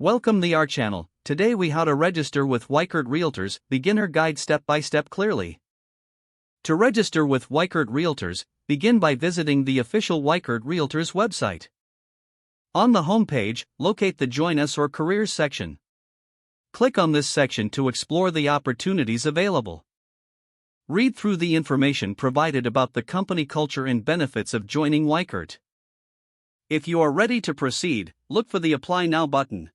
Welcome to our channel. Today we how to register with Weichert Realtors, beginner guide step by step clearly. To register with Weichert Realtors, begin by visiting the official Weichert Realtors website. On the home page, locate the Join Us or Careers section. Click on this section to explore the opportunities available. Read through the information provided about the company culture and benefits of joining Weichert. If you are ready to proceed, look for the Apply Now button.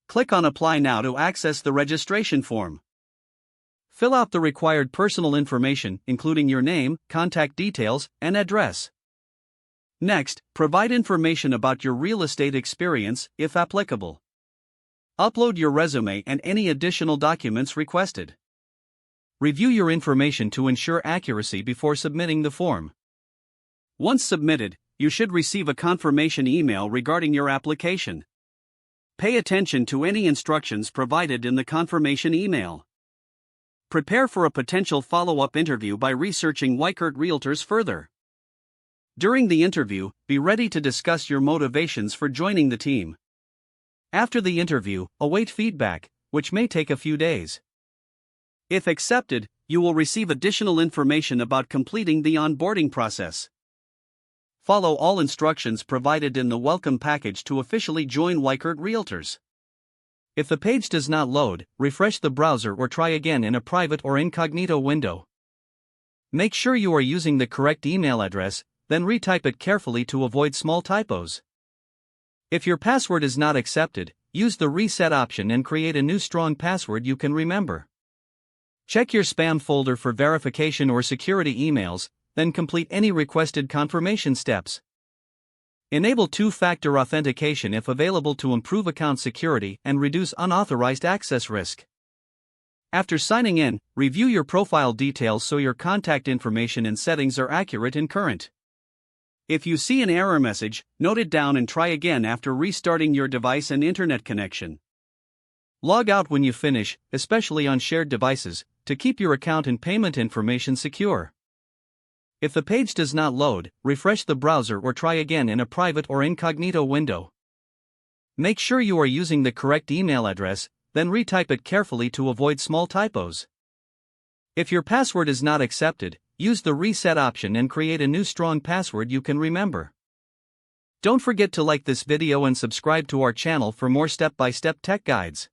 Click on Apply Now to access the registration form. Fill out the required personal information, including your name, contact details, and address. Next, provide information about your real estate experience, if applicable. Upload your resume and any additional documents requested. Review your information to ensure accuracy before submitting the form. Once submitted, you should receive a confirmation email regarding your application. Pay attention to any instructions provided in the confirmation email. Prepare for a potential follow-up interview by researching Weichert Realtors further. During the interview, be ready to discuss your motivations for joining the team. After the interview, await feedback, which may take a few days. If accepted, you will receive additional information about completing the onboarding process. Follow all instructions provided in the welcome package to officially join Weichert Realtors. If the page does not load, refresh the browser or try again in a private or incognito window. Make sure you are using the correct email address, then retype it carefully to avoid small typos. If your password is not accepted, use the reset option and create a new strong password you can remember. Check your spam folder for verification or security emails, then complete any requested confirmation steps. Enable two-factor authentication if available to improve account security and reduce unauthorized access risk. After signing in, review your profile details so your contact information and settings are accurate and current. If you see an error message, note it down and try again after restarting your device and internet connection. Log out when you finish, especially on shared devices, to keep your account and payment information secure. If the page does not load, refresh the browser or try again in a private or incognito window. Make sure you are using the correct email address, then retype it carefully to avoid small typos. If your password is not accepted, use the reset option and create a new strong password you can remember. Don't forget to like this video and subscribe to our channel for more step-by-step tech guides.